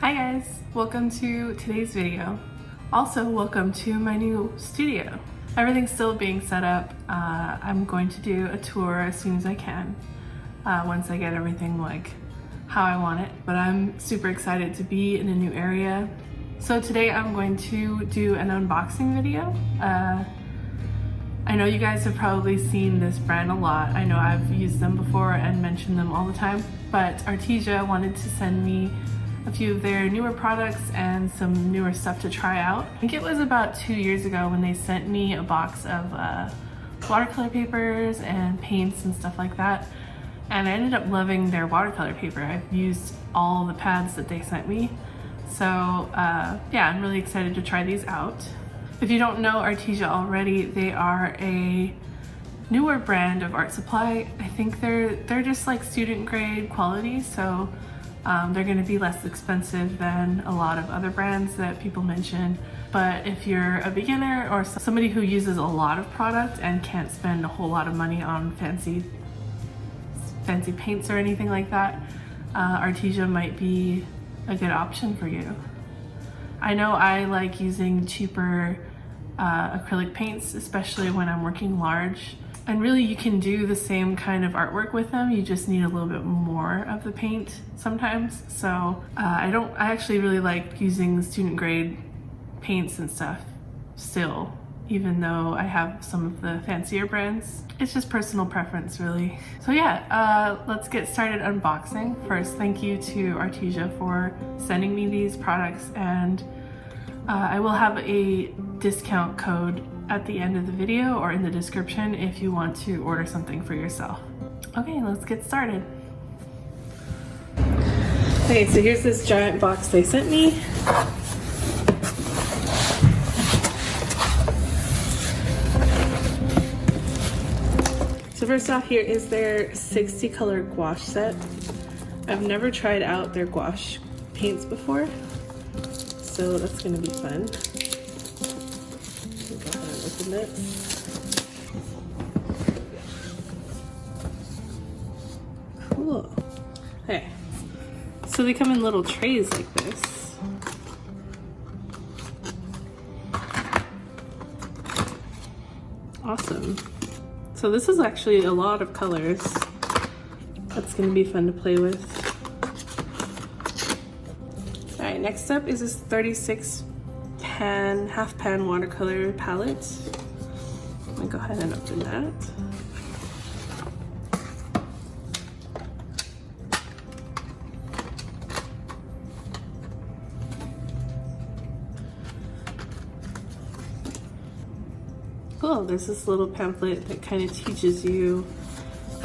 Hi guys, welcome to today's video. Also, welcome to my new studio. Everything's still being set up. I'm going to do a tour as soon as I can, once I get everything like how I want it. But I'm super excited to be in a new area. So today I'm going to do an unboxing video. I know you guys have probably seen this brand a lot. I know I've used them before and mentioned them all the time, but Arteza wanted to send me a few of their newer products and some newer stuff to try out. I think it was about 2 years ago when they sent me a box of watercolor papers and paints and stuff like that. And I ended up loving their watercolor paper. I've used all the pads that they sent me. So yeah, I'm really excited to try these out. If you don't know Arteza already, they are a newer brand of art supply. I think they're just like student grade quality, so they're going to be less expensive than a lot of other brands that people mention. But if you're a beginner or somebody who uses a lot of product and can't spend a whole lot of money on fancy paints or anything like that, Arteza might be a good option for you. I know I like using cheaper acrylic paints, especially when I'm working large. And really you can do the same kind of artwork with them, you just need a little bit more of the paint sometimes. So I actually really like using student grade paints and stuff still, even though I have some of the fancier brands. It's just personal preference really. So yeah, let's get started unboxing. First, thank you to Arteza for sending me these products, and I will have a discount code at the end of the video or in the description if you want to order something for yourself. Okay, let's get started. Okay, so here's this giant box they sent me. So first off, here is their 60 color gouache set. I've never tried out their gouache paints before, so that's gonna be fun. Go ahead and open this. Cool. Okay, so they come in little trays like this. Awesome. So this is actually a lot of colors. That's gonna be fun to play with. All right, next up is this 36 pan, half pan watercolor palette. I'm gonna go ahead and open that. Cool, there's this little pamphlet that kind of teaches you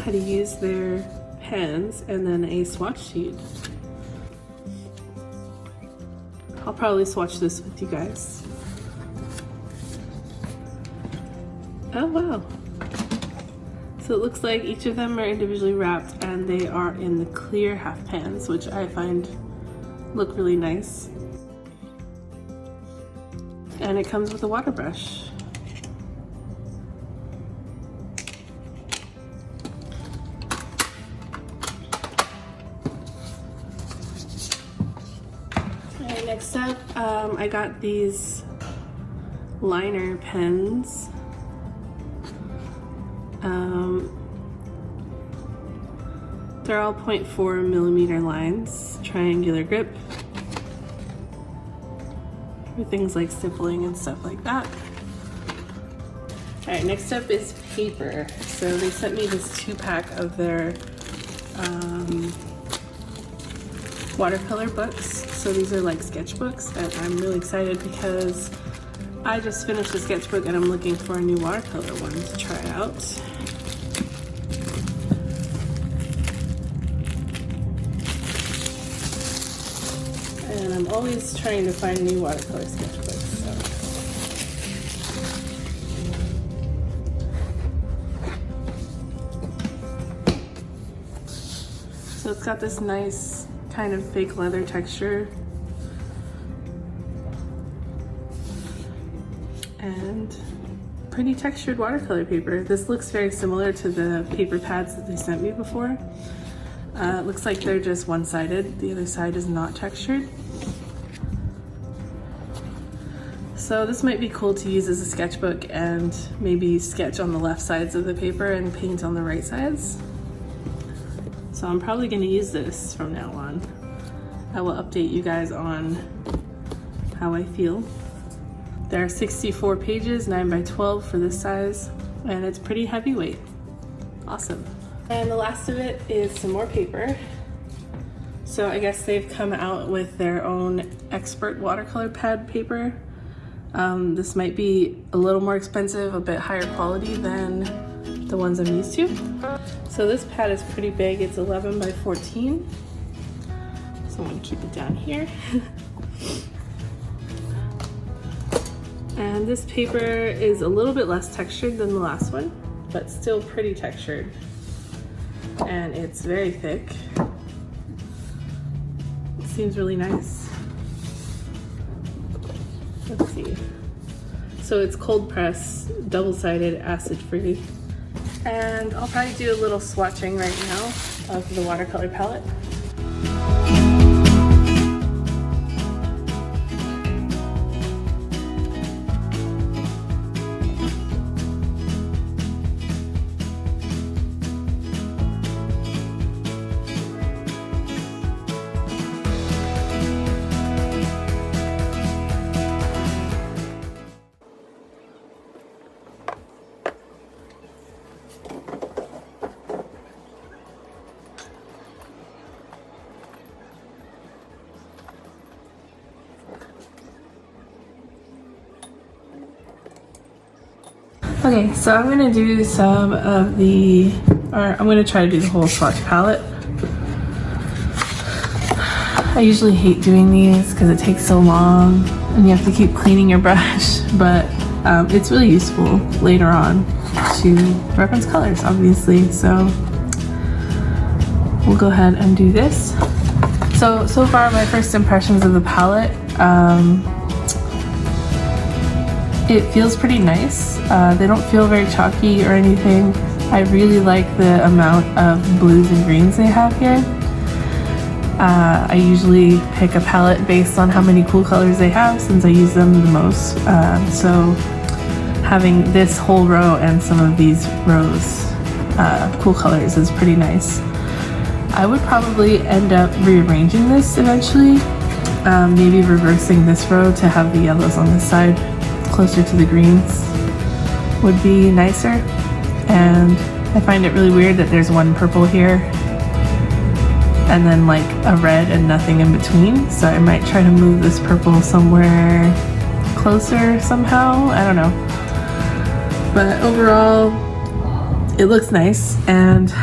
how to use their pens, and then a swatch sheet. I'll probably swatch this with you guys. Oh wow. So it looks like each of them are individually wrapped and they are in the clear half pans, which I find look really nice. And it comes with a water brush. Next up, I got these liner pens. They're all 0.4 millimeter lines, triangular grip, for things like stippling and stuff like that. All right, next up is paper. So they sent me this 2-pack of their watercolor books. So these are like sketchbooks, and I'm really excited because I just finished a sketchbook and I'm looking for a new watercolor one to try out. And I'm always trying to find new watercolor sketchbooks. So it's got this nice kind of fake leather texture, and pretty textured watercolor paper. This looks very similar to the paper pads that they sent me before. It looks like they're just one-sided, the other side is not textured. So this might be cool to use as a sketchbook and maybe sketch on the left sides of the paper and paint on the right sides. So I'm probably going to use this from now on. I will update you guys on how I feel. There are 64 pages, 9 by 12 for this size, and it's pretty heavyweight. Awesome. And the last of it is some more paper. So I guess they've come out with their own expert watercolor pad paper. This might be a little more expensive, a bit higher quality than the ones I'm used to. So this pad is pretty big. It's 11 by 14. So I'm gonna keep it down here. And this paper is a little bit less textured than the last one, but still pretty textured. And it's very thick. It seems really nice. Let's see. So it's cold press, double-sided, acid-free. And I'll probably do a little swatching right now of the watercolor palette. Okay, so I'm gonna do some of the, or I'm gonna try to do the whole swatch palette. I usually hate doing these because it takes so long and you have to keep cleaning your brush, but it's really useful later on to reference colors, obviously. So we'll go ahead and do this. So far my first impressions of the palette, it feels pretty nice. They don't feel very chalky or anything. I really like the amount of blues and greens they have here. I usually pick a palette based on how many cool colors they have since I use them the most. So having this whole row and some of these rows cool colors is pretty nice. I would probably end up rearranging this eventually. Maybe reversing this row to have the yellows on this side closer to the greens would be nicer. And I find it really weird that there's one purple here and then like a red and nothing in between. So I might try to move this purple somewhere closer somehow. I don't know. But overall, it looks nice and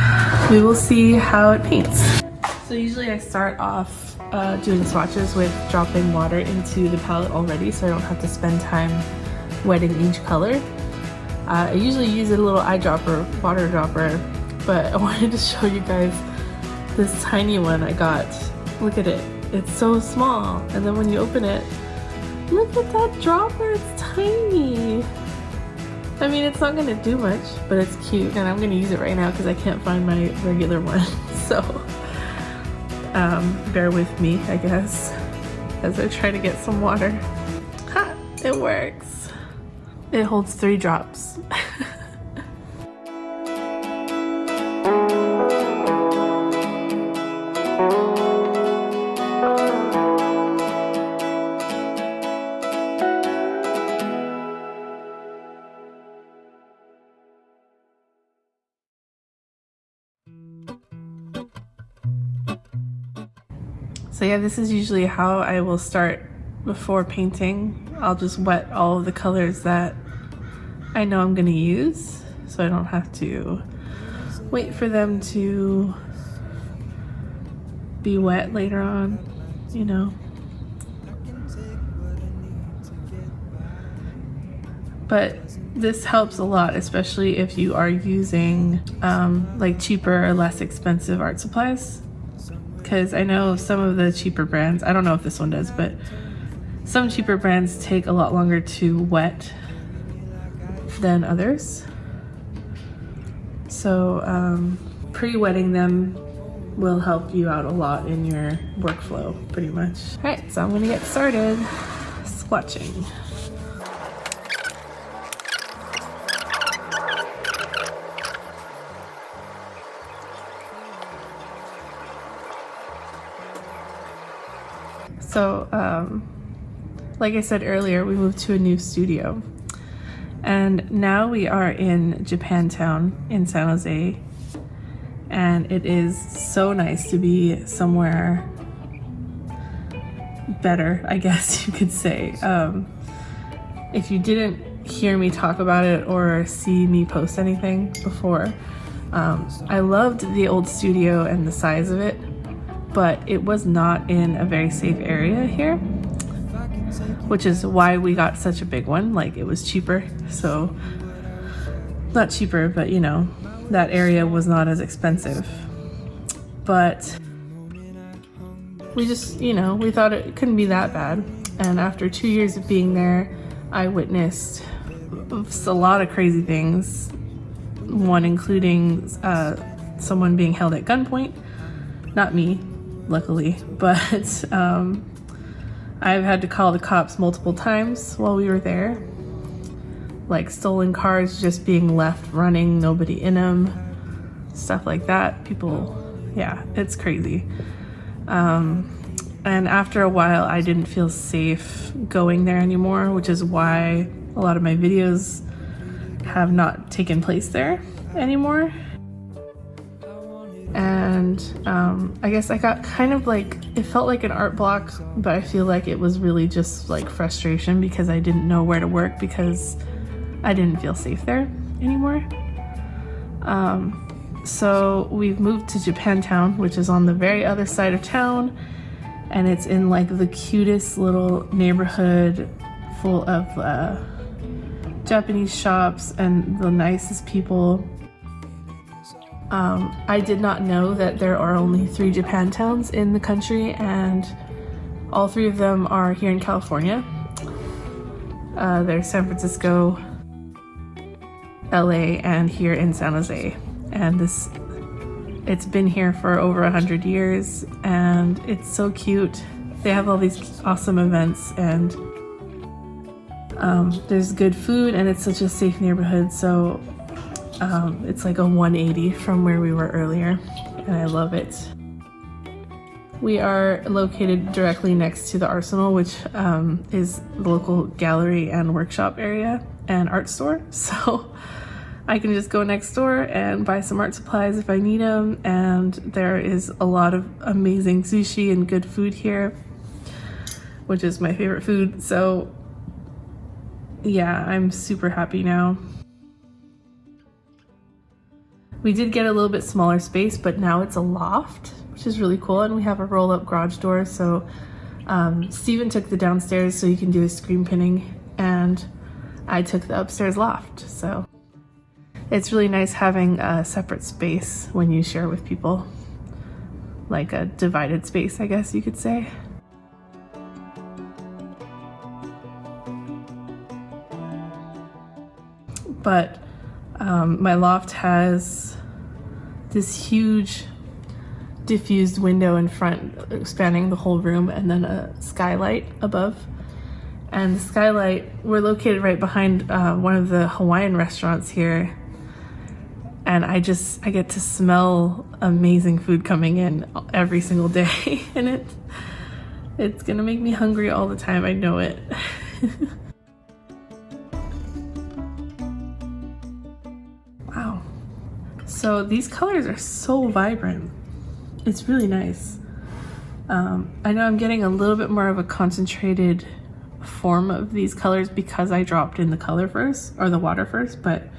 we will see how it paints. So usually I start off doing swatches with dropping water into the palette already so I don't have to spend time wetting each color. I usually use a little eyedropper, water dropper, but I wanted to show you guys this tiny one I got. Look at it, it's so small. And then when you open it, look at that dropper, it's tiny. I mean, it's not gonna do much, but it's cute and I'm gonna use it right now because I can't find my regular one. So bear with me, I guess, as I try to get some water. Ha! It works. It holds 3 drops. So yeah, this is usually how I will start before painting. I'll just wet all of the colors that I know I'm gonna use, so I don't have to wait for them to be wet later on, you know. But this helps a lot, especially if you are using like cheaper or less expensive art supplies. Because I know some of the cheaper brands, I don't know if this one does, but some cheaper brands take a lot longer to wet than others. So pre-wetting them will help you out a lot in your workflow, pretty much. All right, so I'm gonna get started swatching. So, like I said earlier, we moved to a new studio. And now we are in Japantown in San Jose. And it is so nice to be somewhere better, I guess you could say. If you didn't hear me talk about it or see me post anything before, I loved the old studio and the size of it, but it was not in a very safe area here, which is why we got such a big one. Like, it was cheaper, so not cheaper, but you know, that area was not as expensive. But we just, you know, we thought it couldn't be that bad. And after 2 years of being there, I witnessed a lot of crazy things. One including someone being held at gunpoint. Not me, luckily, but I've had to call the cops multiple times while we were there. Like stolen cars just being left running, nobody in them, stuff like that. People, yeah, it's crazy. And after a while, I didn't feel safe going there anymore, which is why a lot of my videos have not taken place there anymore. And I guess I got kind of like, it felt like an art block, but I feel like it was really just like frustration because I didn't know where to work because I didn't feel safe there anymore. So we've moved to Japantown, which is on the very other side of town, and it's in like the cutest little neighborhood full of Japanese shops and the nicest people. I did not know that there are only 3 Japantowns in the country, and all 3 of them are here in California. There's San Francisco, LA, and here in San Jose. And it's been here for over 100 years, and it's so cute. They have all these awesome events, and there's good food, and it's such a safe neighborhood. So it's like a 180 from where we were earlier, and I love it. We are located directly next to the Arsenal, which is the local gallery and workshop area and art store. So I can just go next door and buy some art supplies if I need them. And there is a lot of amazing sushi and good food here, which is my favorite food. So yeah, I'm super happy now. We did get a little bit smaller space, but now it's a loft, which is really cool. And we have a roll-up garage door. So Steven took the downstairs so you can do his screen printing, and I took the upstairs loft. So it's really nice having a separate space when you share with people, like a divided space, I guess you could say. But my loft has this huge diffused window in front spanning the whole room, and then a skylight above. And the skylight, we're located right behind one of the Hawaiian restaurants here, and I get to smell amazing food coming in every single day, and it's gonna make me hungry all the time, I know it. Wow. So these colors are so vibrant. It's really nice. I know I'm getting a little bit more of a concentrated form of these colors because I dropped in the color first, or the water first, but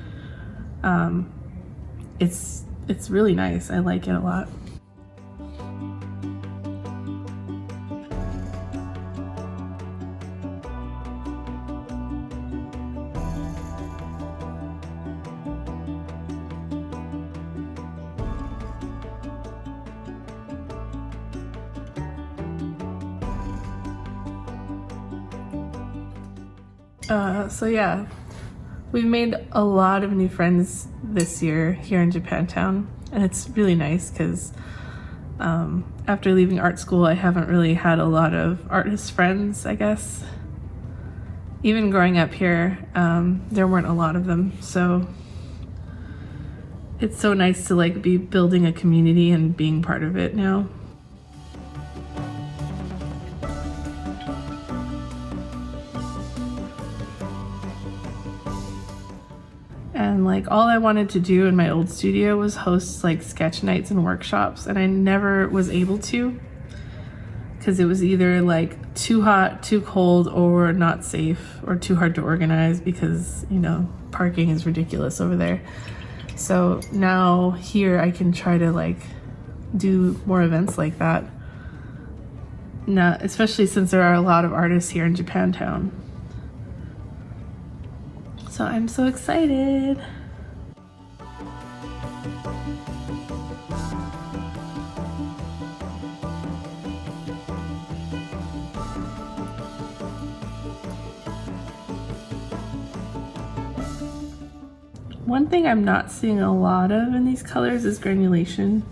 it's really nice. I like it a lot. So yeah, we've made a lot of new friends this year here in Japantown, and it's really nice because after leaving art school, I haven't really had a lot of artist friends, I guess. Even growing up here, there weren't a lot of them, so it's so nice to like be building a community and being part of it now. And like all I wanted to do in my old studio was host like sketch nights and workshops, and I never was able to because it was either like too hot, too cold, or not safe, or too hard to organize because, you know, parking is ridiculous over there. So now here I can try to like do more events like that. Now, especially since there are a lot of artists here in Japantown. So I'm so excited. One thing I'm not seeing a lot of in these colors is granulation.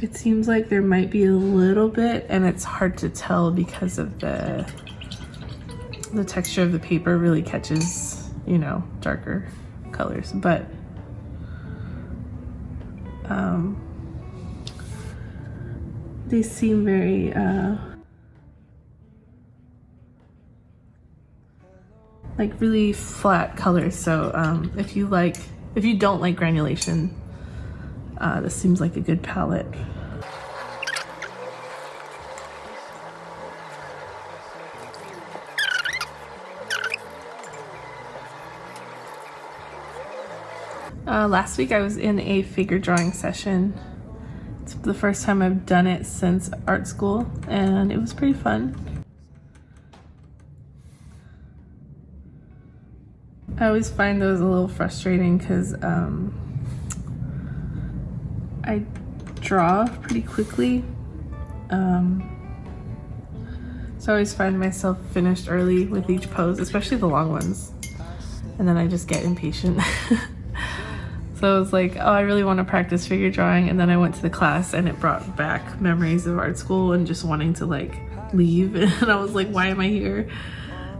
It seems like there might be a little bit, and it's hard to tell because of the texture of the paper really catches, you know, darker colors, but they seem very like really flat colors. So if you don't like granulation, this seems like a good palette. Last week I was in a figure drawing session. It's the first time I've done it since art school, and it was pretty fun. I always find those a little frustrating because I draw pretty quickly. So I always find myself finished early with each pose, especially the long ones. And then I just get impatient. So I was like, oh, I really want to practice figure drawing. And then I went to the class and it brought back memories of art school and just wanting to like leave. And I was like, why am I here?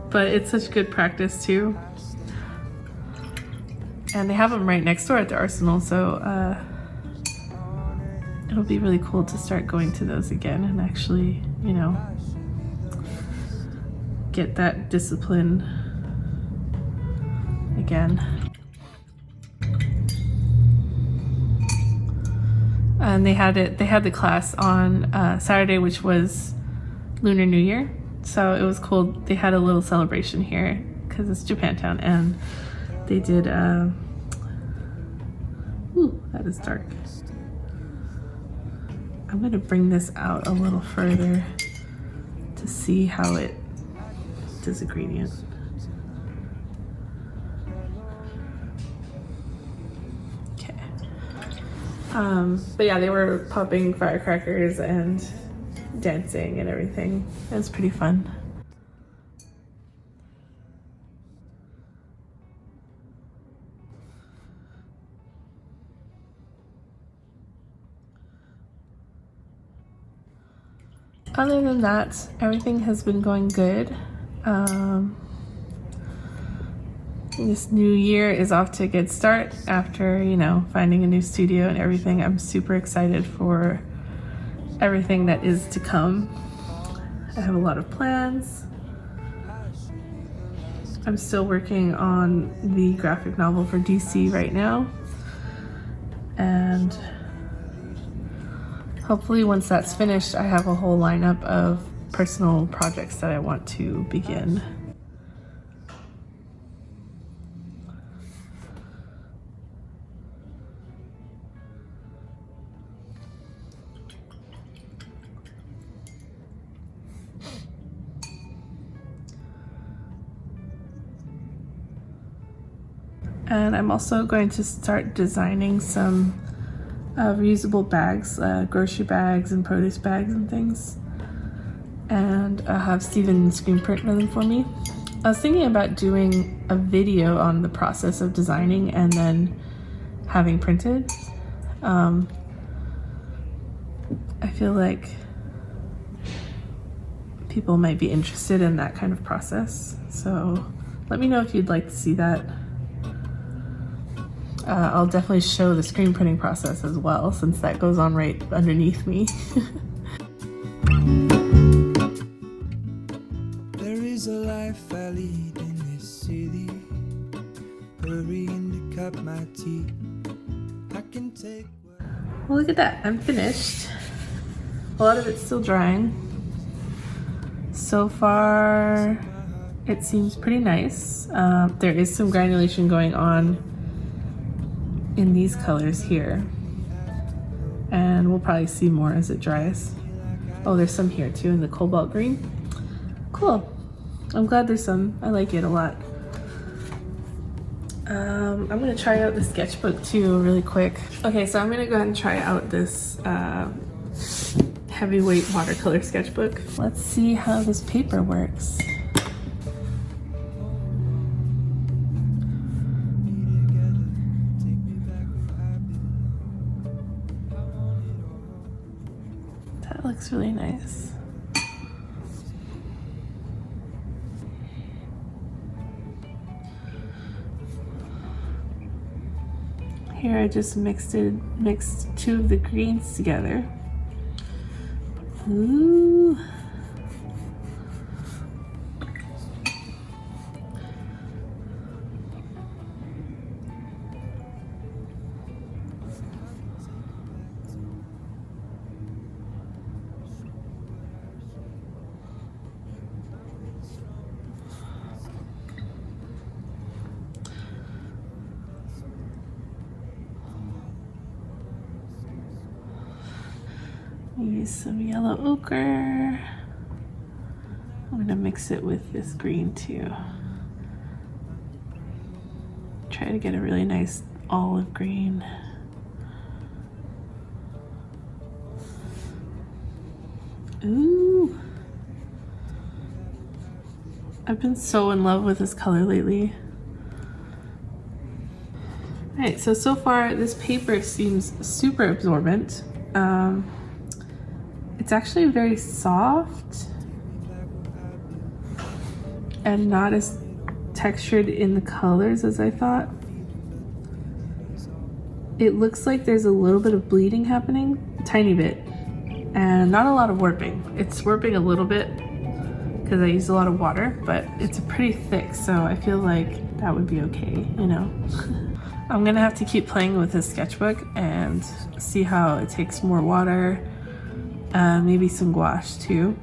But it's such good practice too. And they have them right next door at the Arsenal. So it'll be really cool to start going to those again and actually, you know, get that discipline again. And they had the class on Saturday, which was Lunar New Year. So it was cool. They had a little celebration here because it's Japantown, and they did, ooh, that is dark. I'm gonna bring this out a little further to see how it does a gradient. But yeah, they were popping firecrackers and dancing and everything. It was pretty fun. Other than that, everything has been going good. This new year is off to a good start after, you know, finding a new studio and everything. I'm super excited for everything that is to come. I have a lot of plans. I'm still working on the graphic novel for DC right now. And hopefully once that's finished, I have a whole lineup of personal projects that I want to begin. And I'm also going to start designing some reusable bags, grocery bags and produce bags and things. And I'll have Steven screen print them for me. I was thinking about doing a video on the process of designing and then having printed. I feel like people might be interested in that kind of process. So let me know if you'd like to see that. I'll definitely show the screen printing process as well, since that goes on right underneath me. There is is the life I lead in this city. Hurrying to cut my teeth. I can take. Well, look at that. I'm finished. A lot of it's still drying. So far, it seems pretty nice. There is some granulation going on in these colors here. And we'll probably see more as it dries. Oh, there's some here too in the cobalt green. Cool. I'm glad there's some. I like it a lot. I'm gonna try out the sketchbook too really quick. Okay, so I'm gonna go ahead and try out this heavyweight watercolor sketchbook. Let's see how this paper works. That looks really nice. Here I just mixed two of the greens together. Ooh. Use some yellow ochre. I'm gonna mix it with this green too. Try to get a really nice olive green. Ooh. I've been so in love with this color lately. Alright, so far this paper seems super absorbent. It's actually very soft and not as textured in the colors as I thought. It looks like there's a little bit of bleeding happening, a tiny bit, and not a lot of warping. It's warping a little bit because I used a lot of water, but it's pretty thick, so I feel like that would be okay, you know? I'm gonna have to keep playing with this sketchbook and see how it takes more water. Maybe some gouache too.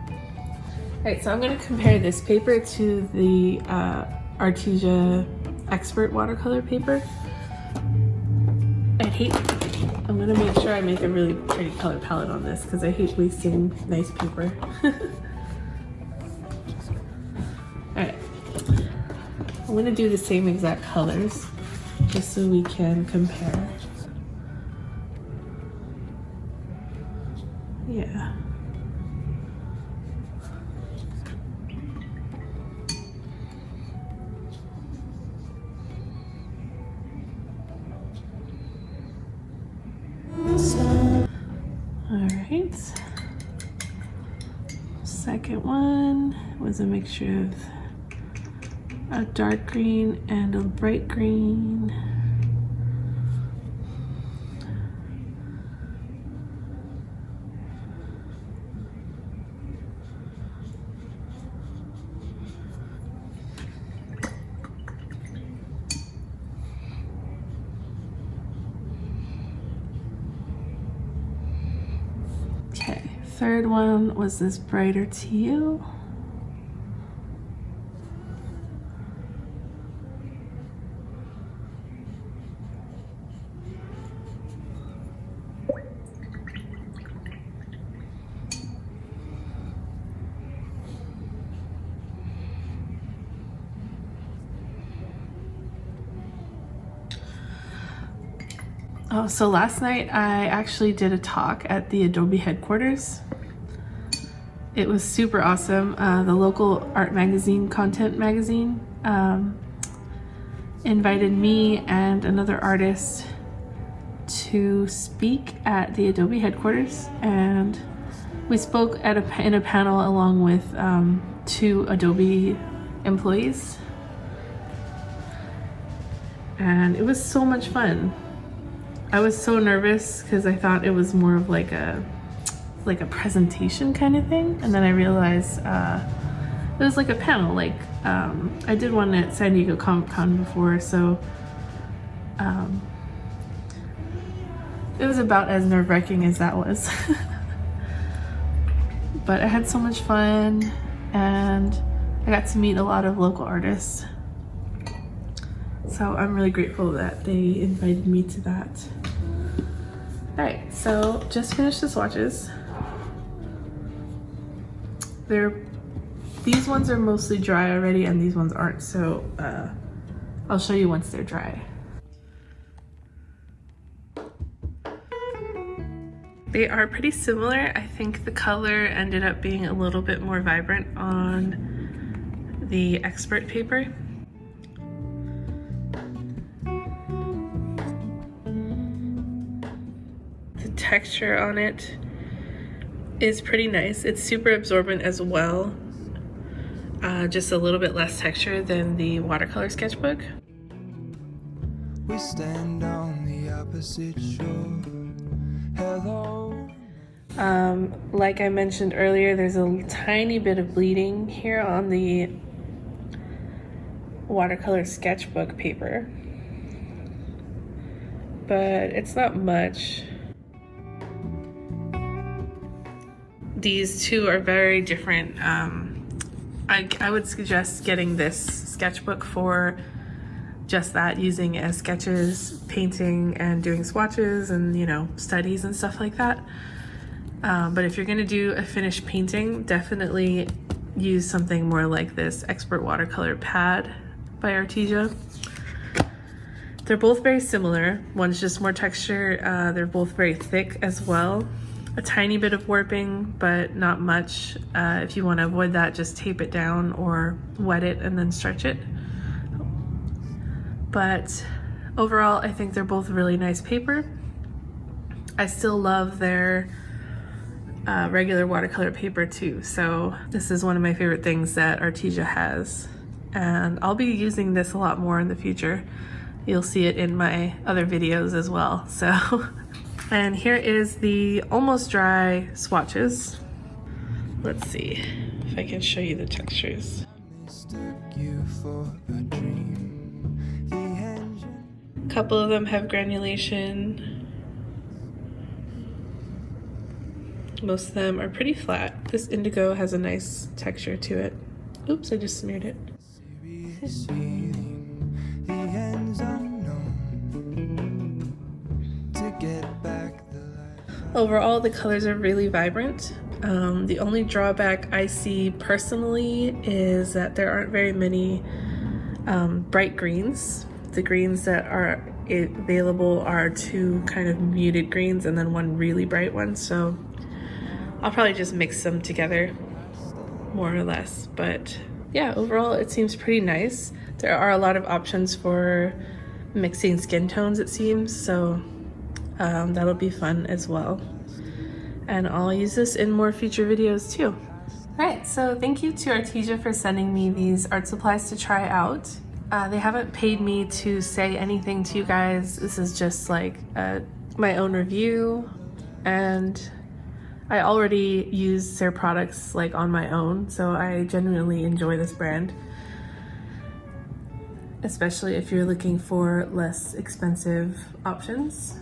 Alright, so I'm going to compare this paper to the Arteza Expert watercolor paper. I'm going to make sure I make a really pretty color palette on this because I hate wasting nice paper. Alright, I'm going to do the same exact colors just so we can compare. Yeah. All right. Second one was a mixture of a dark green and a bright green. Third one was this brighter teal. Oh, so last night I actually did a talk at the Adobe headquarters. It was super awesome. The local art magazine, Content Magazine, invited me and another artist to speak at the Adobe headquarters, and we spoke at in a panel along with 2 Adobe employees, and it was so much fun. I was so nervous because I thought it was more of like a presentation kind of thing, and then I realized it was like a panel, like I did one at San Diego Comic Con before, so it was about as nerve-wracking as that was. But I had so much fun, and I got to meet a lot of local artists. So I'm really grateful that they invited me to that. All right, so just finished the swatches. These ones are mostly dry already, and these ones aren't, so I'll show you once they're dry. They are pretty similar. I think the color ended up being a little bit more vibrant on the expert paper. The texture on it is pretty nice. It's super absorbent as well. Just a little bit less texture than the Watercolor Sketchbook. We stand on the opposite shore. Hello. Like I mentioned earlier, there's a tiny bit of bleeding here on the Watercolor Sketchbook paper, but it's not much. These two are very different. I would suggest getting this sketchbook for just that, using it as sketches, painting, and doing swatches and, you know, studies and stuff like that. But if you're gonna do a finished painting, definitely use something more like this Expert Watercolor Pad by Arteza. They're both very similar. One's just more texture. They're both very thick as well. A tiny bit of warping, but not much. If you want to avoid that, just tape it down or wet it and then stretch it. But overall, I think they're both really nice paper. I still love their regular watercolor paper too. So this is one of my favorite things that Arteza has. And I'll be using this a lot more in the future. You'll see it in my other videos as well. So, and here is the almost dry swatches. Let's see if I can show you the textures. A couple of them have granulation. Most of them are pretty flat. This indigo has a nice texture to it. Oops, I just smeared it. Overall, the colors are really vibrant. The only drawback I see personally is that there aren't very many bright greens. The greens that are available are two kind of muted greens and then one really bright one. So I'll probably just mix them together more or less. But yeah, overall it seems pretty nice. There are a lot of options for mixing skin tones, it seems. So that'll be fun as well. And I'll use this in more future videos too. All right, so thank you to Arteza for sending me these art supplies to try out. They haven't paid me to say anything to you guys. This is just like my own review, and I already use their products like on my own, so I genuinely enjoy this brand. Especially if you're looking for less expensive options.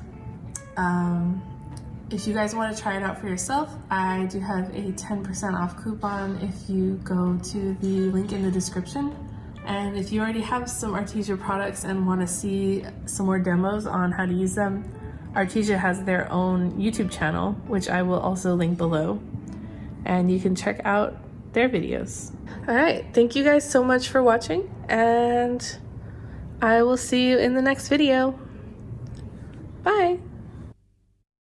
If you guys want to try it out for yourself, I do have a 10% off coupon if you go to the link in the description. And if you already have some Arteza products and want to see some more demos on how to use them, Arteza has their own YouTube channel, which I will also link below. And you can check out their videos. All right, thank you guys so much for watching, and I will see you in the next video. Bye.